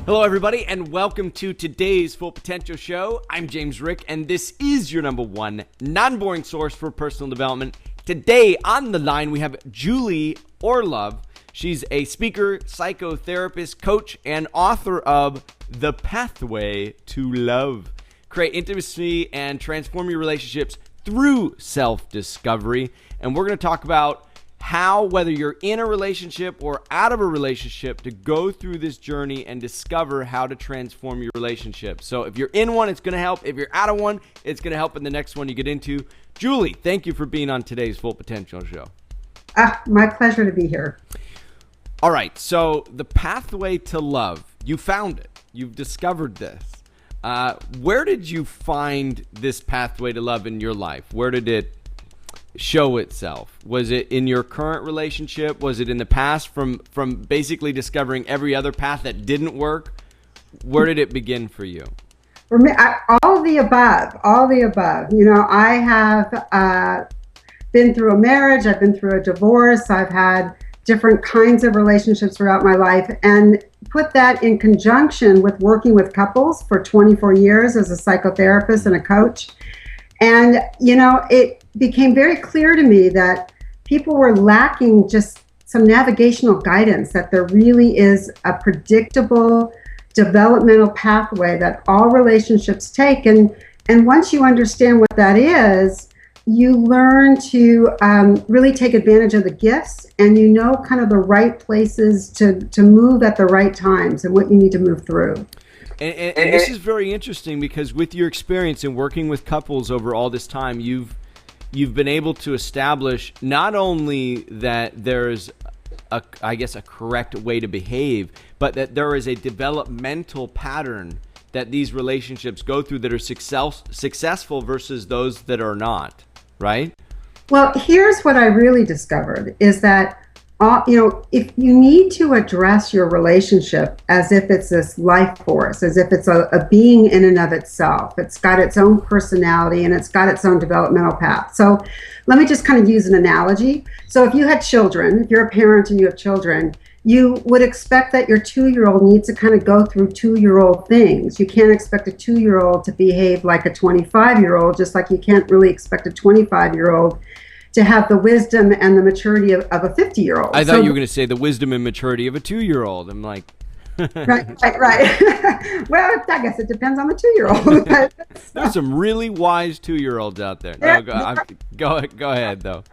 Hello, everybody, and welcome to today's Full Potential Show. I'm James Rick, and this is your number one non-boring source for personal development. Today on the line, we have Julie Orlov. She's a speaker, psychotherapist, coach, and author of The Pathway to Love. Create intimacy and transform your relationships through self-discovery. And we're going to talk about how, whether you're in a relationship or out of a relationship, to go through this journey and discover how to transform your relationship. So if you're in one, it's going to help. If you're out of one, it's going to help in the next one you get into. Julie, thank you for being on today's Full Potential Show. My pleasure to be here. All right, so the pathway to love, you found it. You've discovered this. Where did you find this pathway to love in your life? Where did it show itself? Was it in your current relationship? Was it in the past from basically discovering every other path that didn't work? Where did it begin for you? For me, all the above. You know, I have been through a marriage. I've been through a divorce. I've had different kinds of relationships throughout my life, and put that in conjunction with working with couples for 24 years as a psychotherapist and a coach. And, you know, it became very clear to me that people were lacking just some navigational guidance, that there really is a predictable developmental pathway that all relationships take. And once you understand what that is, you learn to really take advantage of the gifts, and you know kind of the right places to move at the right times and what you need to move through. And this is very interesting because with your experience in working with couples over all this time, you've been able to establish not only that there's a correct way to behave, but that there is a developmental pattern that these relationships go through that are successful versus those that are not, right? Well, here's what I really discovered is that if you need to address your relationship as if it's this life force, as if it's a being in and of itself, it's got its own personality and it's got its own developmental path. So let me just kind of use an analogy. So if you had children, if you're a parent and you have children, you would expect that your 2-year-old needs to kind of go through 2-year-old things. You can't expect a 2-year-old to behave like a 25-year-old, just like you can't really expect a 25-year-old to have the wisdom and the maturity of a 50-year-old. I thought you were going to say the wisdom and maturity of a 2-year-old. I'm like... Right. Well, I guess it depends on the 2-year-old. There's some really wise 2-year-olds out there. No, go ahead, though.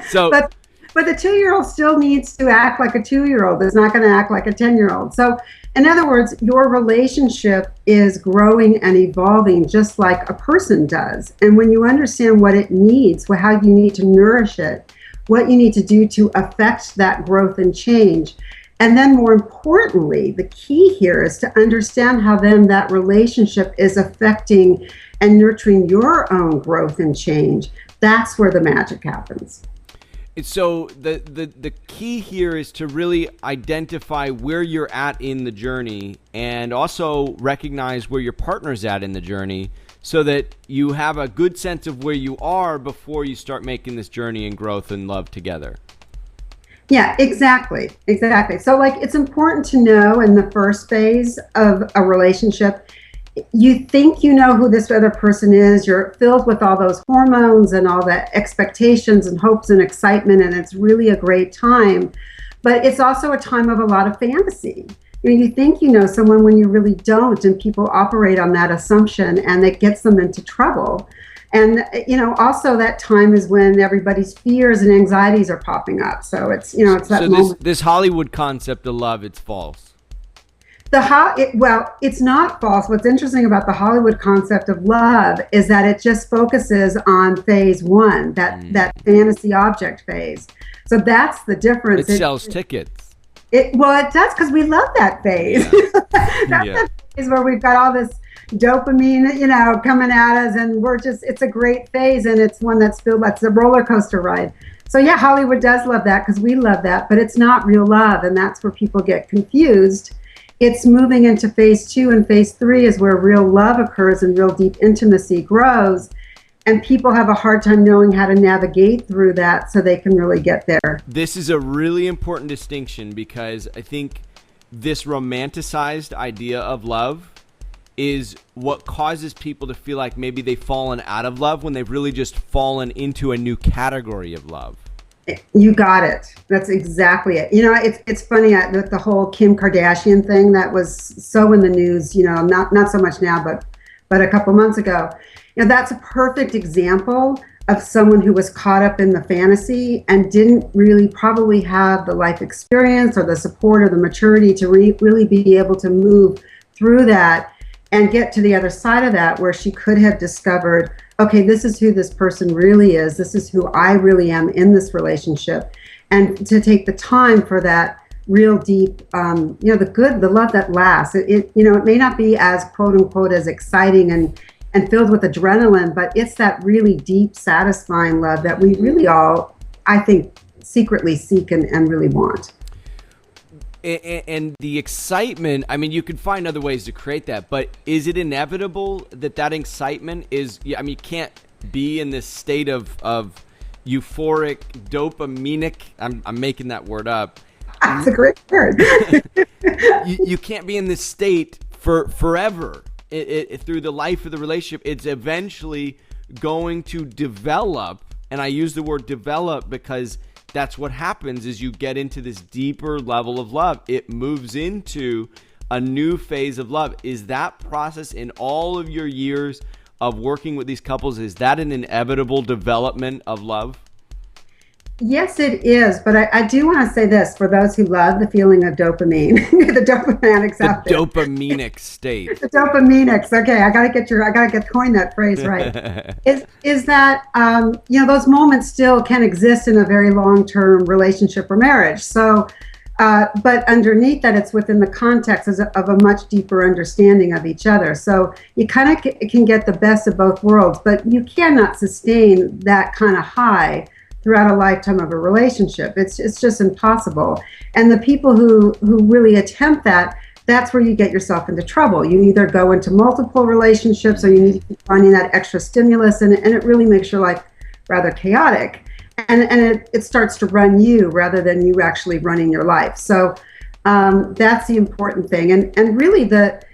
So, But the 2-year-old still needs to act like a 2-year-old. It's not going to act like a 10-year-old. So, in other words, your relationship is growing and evolving just like a person does. And when you understand what it needs, how you need to nourish it, what you need to do to affect that growth and change, and then more importantly, the key here is to understand how then that relationship is affecting and nurturing your own growth and change. That's where the magic happens. So the key here is to really identify where you're at in the journey and also recognize where your partner's at in the journey so that you have a good sense of where you are before you start making this journey and growth and love together. Yeah, exactly. So it's important to know in the first phase of a relationship, you think you know who this other person is. You're filled with all those hormones and all the expectations and hopes and excitement, and it's really a great time. But it's also a time of a lot of fantasy. You think you know someone when you really don't, and people operate on that assumption, and it gets them into trouble. And also that time is when everybody's fears and anxieties are popping up. So it's that moment. This Hollywood concept of love, it's false. It's not false. What's interesting about the Hollywood concept of love is that it just focuses on phase one, that fantasy object phase. So that's the difference. It sells tickets. It does, because we love that phase. Yeah. That's the phase where we've got all this dopamine, coming at us, and it's a great phase, and it's one that's a roller coaster ride. So yeah, Hollywood does love that because we love that, but it's not real love, and that's where people get confused. It's moving into phase 2, and phase 3 is where real love occurs and real deep intimacy grows. And people have a hard time knowing how to navigate through that so they can really get there. This is a really important distinction because I think this romanticized idea of love is what causes people to feel like maybe they've fallen out of love when they've really just fallen into a new category of love. You got it. That's exactly it. It's funny that the whole Kim Kardashian thing that was so in the news, not so much now, but a couple months ago. That's a perfect example of someone who was caught up in the fantasy and didn't really probably have the life experience or the support or the maturity to really be able to move through that and get to the other side of that, where she could have discovered, okay, this is who this person really is. This is who I really am in this relationship. And to take the time for that real deep, the love that lasts. It may not be as quote unquote as exciting and filled with adrenaline, but it's that really deep, satisfying love that we really all, I think, secretly seek and really want. And the excitement, I mean, you could find other ways to create that, but is it inevitable that excitement is, you can't be in this state of euphoric, dopaminic, I'm making that word up. That's a great word. you can't be in this state for forever. Through the life of the relationship, it's eventually going to develop, and I use the word develop because that's what happens is you get into this deeper level of love. It moves into a new phase of love. Is that process in all of your years of working with these couples, is that an inevitable development of love? Yes, it is. But I do want to say this for those who love the feeling of dopamine, the dopamanics out there. The dopaminic state. The dopaminics. Okay, I gotta coin that phrase right. is that those moments still can exist in a very long-term relationship or marriage. So, but underneath that, it's within the context of a much deeper understanding of each other. So you kind of can get the best of both worlds, but you cannot sustain that kind of high throughout a lifetime of a relationship. It's just impossible. And the people who really attempt that, that's where you get yourself into trouble. You either go into multiple relationships or you need to keep finding that extra stimulus, and it really makes your life rather chaotic. And it starts to run you rather than you actually running your life. So that's the important thing. And really the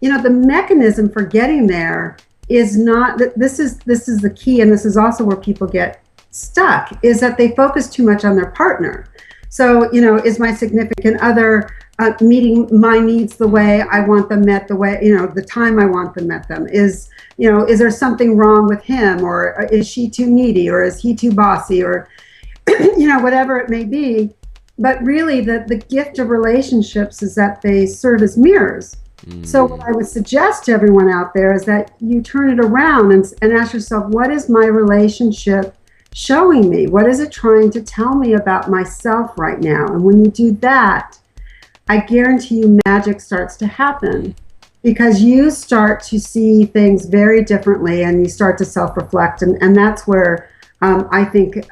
mechanism for getting there is not, this is the key, and this is also where people get stuck, is that they focus too much on their partner. So, is my significant other meeting my needs the way I want them met, the way, the time I want them met them? Is there something wrong with him, or is she too needy, or is he too bossy, or, whatever it may be. But really the gift of relationships is that they serve as mirrors. So what I would suggest to everyone out there is that you turn it around and ask yourself, what is my relationship showing me? What is it trying to tell me about myself right now? And when you do that, I guarantee you magic starts to happen, because you start to see things very differently and you start to self-reflect. And that's where I think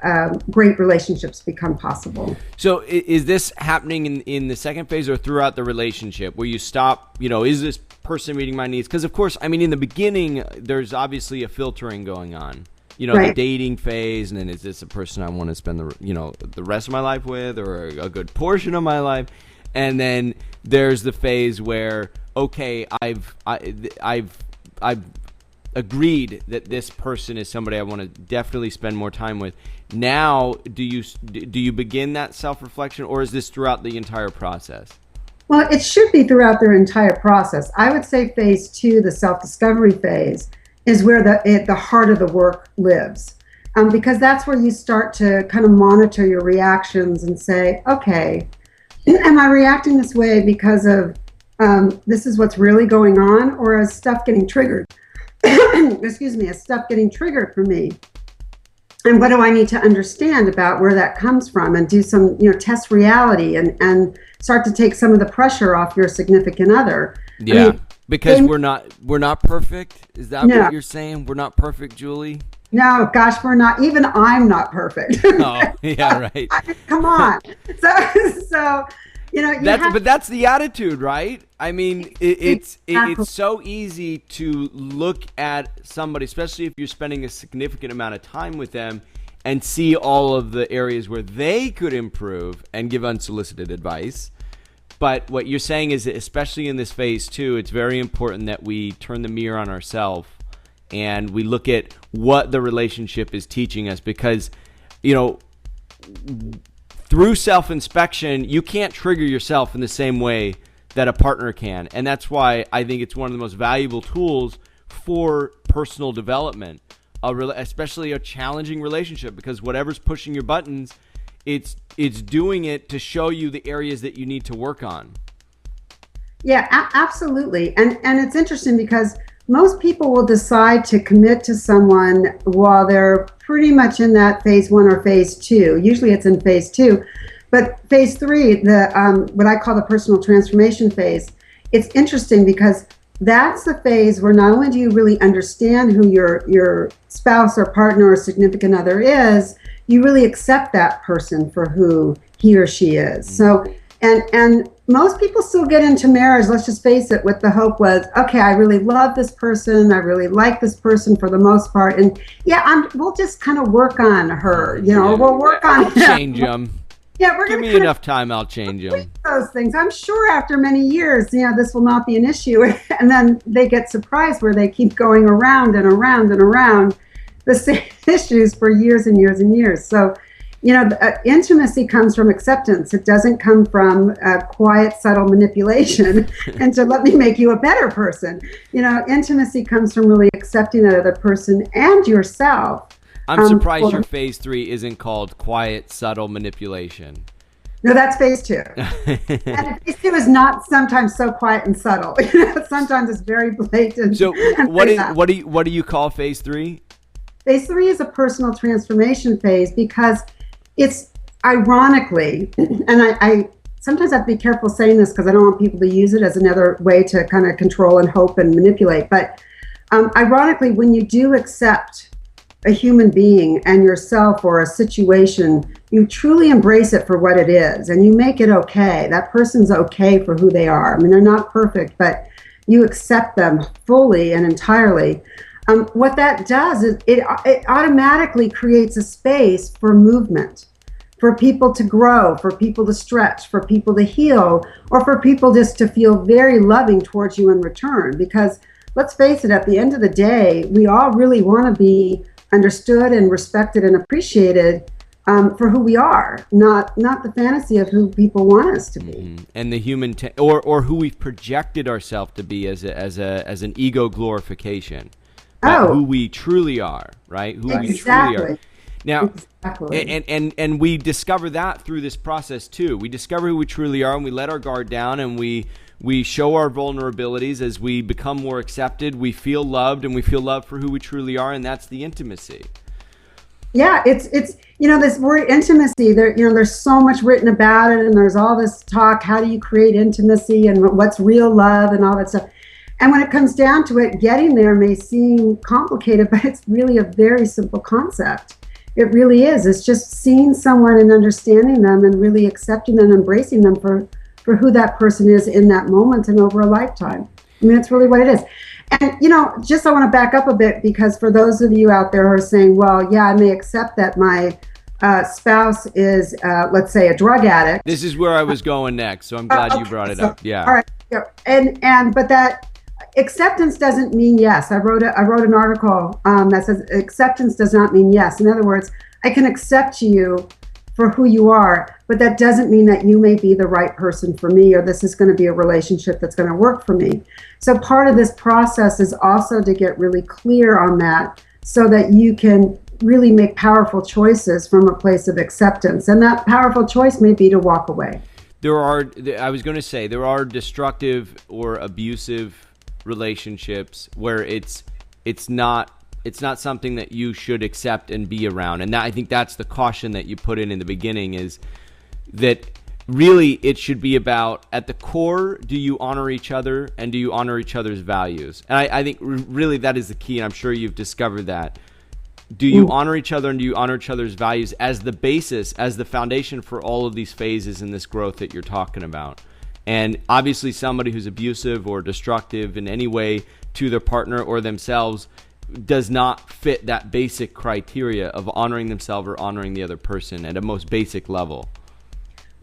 great relationships become possible. So is this happening in the second phase or throughout the relationship where you stop, is this person meeting my needs? Because of course, in the beginning, there's obviously a filtering going on. Right. The dating phase, and then is this a person I want to spend the rest of my life with, or a good portion of my life? And then there's the phase where, okay, I've agreed that this person is somebody I want to definitely spend more time with. Now, do you begin that self-reflection, or is this throughout the entire process? Well, it should be throughout their entire process. I would say phase 2, the self-discovery phase, is where the heart of the work lives. Because that's where you start to kind of monitor your reactions and say, okay, am I reacting this way because of this is what's really going on, or is stuff getting triggered? Excuse me, is stuff getting triggered for me? And what do I need to understand about where that comes from, and do some, test reality and start to take some of the pressure off your significant other. Yeah. Because we're not perfect? Is that what you're saying? We're not perfect, Julie? No, gosh, we're not. Even I'm not perfect. Oh, yeah, right. Come on. So but that's the attitude, right? It's so easy to look at somebody, especially if you're spending a significant amount of time with them, and see all of the areas where they could improve and give unsolicited advice. But what you're saying is that especially in this phase 2, it's very important that we turn the mirror on ourselves and we look at what the relationship is teaching us, because, through self-inspection, you can't trigger yourself in the same way that a partner can. And that's why I think it's one of the most valuable tools for personal development, especially a challenging relationship, because whatever's pushing your buttons, it's doing it to show you the areas that you need to work on. Yeah, absolutely. And it's interesting because most people will decide to commit to someone while they're pretty much in that phase 1 or phase 2. Usually it's in phase 2. But phase 3, the what I call the personal transformation phase, it's interesting because that's the phase where not only do you really understand who your spouse or partner or significant other is, you really accept that person for who he or she is. So, and most people still get into marriage, let's just face it, with the hope was, okay, I really love this person, I really like this person for the most part, and we'll just kind of work on her, we'll work on him. Change them. Yeah, we're Give me enough time, I'll change them. Those things. I'm sure after many years, this will not be an issue. And then they get surprised where they keep going around and around and around the same issues for years and years and years. So, intimacy comes from acceptance. It doesn't come from quiet, subtle manipulation and to let me make you a better person. Intimacy comes from really accepting that other person and yourself. I'm surprised your phase 3 isn't called quiet, subtle manipulation. No, that's phase 2. And phase 2 is not sometimes so quiet and subtle. Sometimes it's very blatant. So what do you call phase 3? Phase 3 is a personal transformation phase because it's ironically, and I sometimes have to be careful saying this because I don't want people to use it as another way to kind of control and hope and manipulate. But ironically, when you do accept a human being and yourself or a situation, you truly embrace it for what it is and you make it okay. That person's okay for who they are. I mean, they're not perfect, but you accept them fully and entirely. What that does is it automatically creates a space for movement, for people to grow, for people to stretch, for people to heal, or for people just to feel very loving towards you in return. Because let's face it, at the end of the day, we all really want to be understood and respected and appreciated for who we are, not the fantasy of who people want us to be, and the human or who we've projected ourselves to be as an ego glorification. Who we truly are, right? Who we truly are. Now, and we discover that through this process too. We discover who we truly are, and we let our guard down, and we show our vulnerabilities as we become more accepted. We feel loved, and we feel loved for who we truly are, and that's the intimacy. Yeah, it's this word intimacy. There's so much written about it, and there's all this talk. How do you create intimacy, and what's real love, and all that stuff. And when it comes down to it, getting there may seem complicated, but it's really a very simple concept. It really is. It's just seeing someone and understanding them and really accepting them, embracing them for who that person is in that moment and over a lifetime. I mean, it's really what it is. And, I want to back up a bit, because for those of you out there who are saying, well, yeah, I may accept that my spouse is, let's say, a drug addict. This is where I was going next, so I'm glad you brought it up. Yeah. All right. Yeah. But that acceptance doesn't mean yes. I wrote an article that says acceptance does not mean yes. In other words, I can accept you for who you are, but that doesn't mean that you may be the right person for me, or this is going to be a relationship that's going to work for me. So part of this process is also to get really clear on that so that you can really make powerful choices from a place of acceptance. And that powerful choice may be to walk away. There are destructive or abusive relationships where it's not something that you should accept and be around. And I think that's the caution that you put in the beginning, is that really it should be about, at the core, do you honor each other and do you honor each other's values? And I think really that is the key, and I'm sure you've discovered that. Do you honor each other and do you honor each other's values as the basis, as the foundation for all of these phases in this growth that you're talking about? And obviously somebody who's abusive or destructive in any way to their partner or themselves does not fit that basic criteria of honoring themselves or honoring the other person at a most basic level.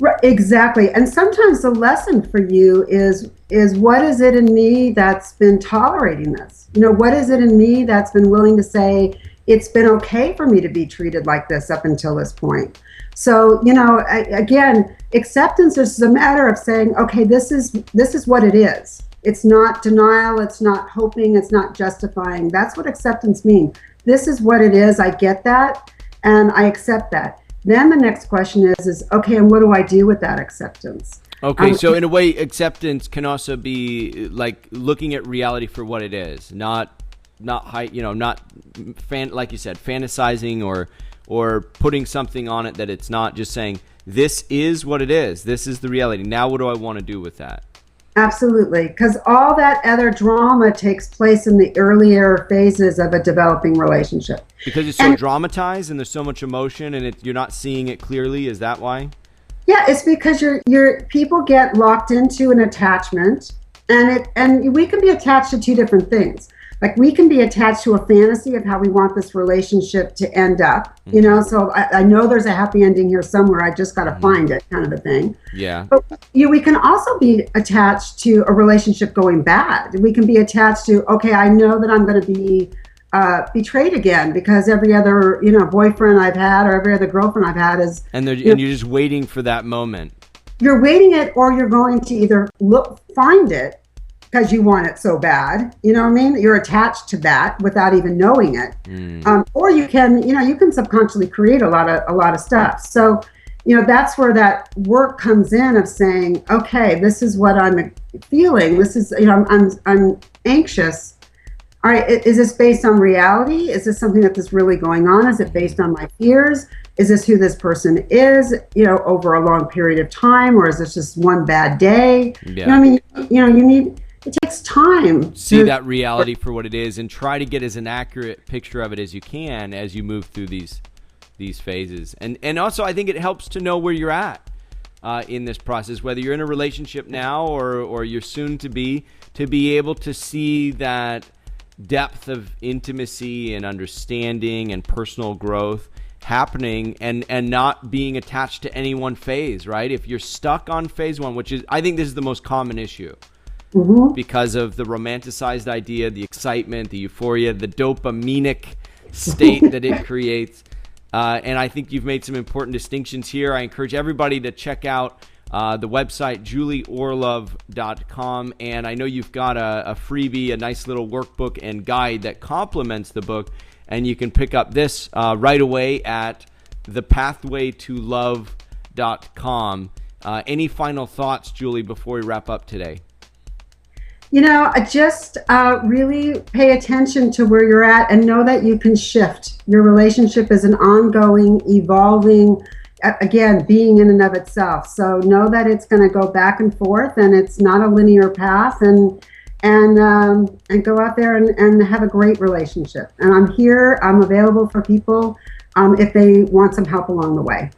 Right, exactly. And sometimes the lesson for you is what is it in me that's been tolerating this? What is it in me that's been willing to say it's been okay for me to be treated like this up until this point? So, again, acceptance is a matter of saying, okay, this is what it is. It's not denial, it's not hoping, it's not justifying. That's what acceptance means. This is what it is. I get that and I accept that. Then the next question is okay, and what do I do with that acceptance? Okay, so in a way, acceptance can also be like looking at reality for what it is, not like you said, fantasizing or putting something on it that it's not. Just saying, this is what it is. This is the reality. Now, what do I want to do with that? Absolutely, because all that other drama takes place in the earlier phases of a developing relationship. Because it's so dramatized and there's so much emotion and you're not seeing it clearly. Is that why? Yeah, it's because your people get locked into an attachment, and we can be attached to two different things. Like we can be attached to a fantasy of how we want this relationship to end up, so I know there's a happy ending here somewhere. I just got to find it, kind of a thing. Yeah. But we can also be attached to a relationship going bad. We can be attached to, okay, I know that I'm going to be betrayed again because every other, boyfriend I've had or every other girlfriend I've had is. And you're just waiting for that moment. You're waiting it, or you're going to either find it, because you want it so bad, you know what I mean? You're attached to that without even knowing it, or you can subconsciously create a lot of stuff. So, that's where that work comes in of saying, okay, this is what I'm feeling. This is, I'm anxious. All right, is this based on reality? Is this something that's really going on? Is it based on my fears? Is this who this person is, over a long period of time, or is this just one bad day? Yeah. You need. It takes time. See that reality for what it is and try to get as an accurate picture of it as you can as you move through these phases. And also I think it helps to know where you're at in this process, whether you're in a relationship now or you're soon to be able to see that depth of intimacy and understanding and personal growth happening and not being attached to any one phase, right? If you're stuck on phase one, which is, I think this is the most common issue. Because of the romanticized idea, the excitement, the euphoria, the dopaminic state that it creates. And I think you've made some important distinctions here. I encourage everybody to check out the website, julieorlov.com. And I know you've got a freebie, a nice little workbook and guide that complements the book. And you can pick up this right away at thepathwaytolove.com. Any final thoughts, Julie, before we wrap up today? Just really pay attention to where you're at and know that you can shift. Your relationship is an ongoing, evolving, again, being in and of itself. So know that it's going to go back and forth, and it's not a linear path. And go out there and have a great relationship. And I'm here. I'm available for people if they want some help along the way.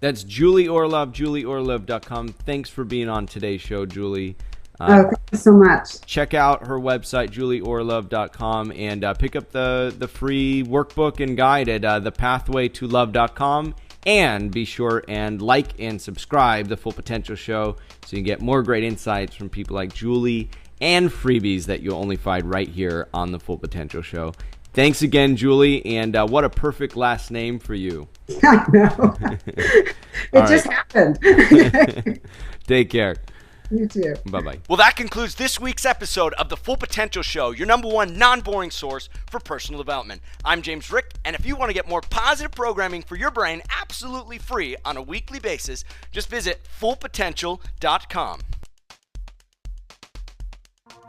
That's Julie Orlov, julieorlov.com. Thanks for being on today's show, Julie. Thank you so much. Check out her website, julieorlov.com, and pick up the free workbook and guide at thepathwaytolove.com. And be sure and like and subscribe The Full Potential Show so you can get more great insights from people like Julie and freebies that you'll only find right here on The Full Potential Show. Thanks again, Julie, and what a perfect last name for you. I know. It just happened. Take care. You too. Bye-bye. Well, that concludes this week's episode of The Full Potential Show, your number one non-boring source for personal development. I'm James Rick, and if you want to get more positive programming for your brain absolutely free on a weekly basis, just visit fullpotential.com.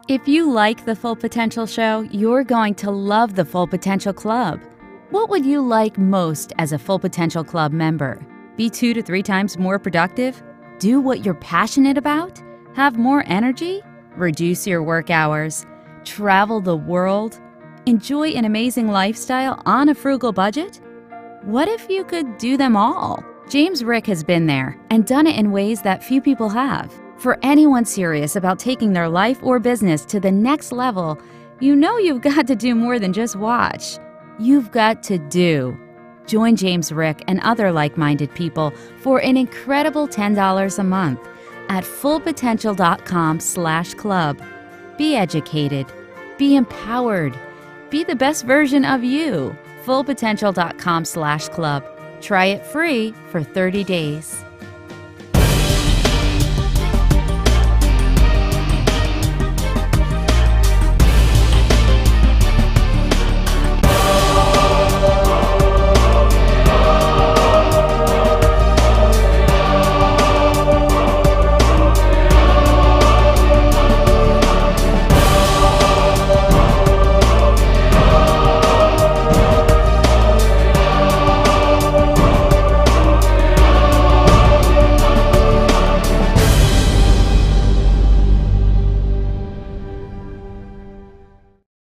If you like The Full Potential Show, you're going to love the Full Potential Club. What would you like most as a Full Potential Club member? Be 2 to 3 times more productive? Do what you're passionate about? Have more energy? Reduce your work hours? Travel the world? Enjoy an amazing lifestyle on a frugal budget? What if you could do them all? James Rick has been there and done it in ways that few people have. For anyone serious about taking their life or business to the next level, you know you've got to do more than just watch. You've got to do. Join James Rick and other like-minded people for an incredible $10 a month at fullpotential.com/club. Be educated. Be empowered. Be the best version of you. fullpotential.com/club. Try it free for 30 days.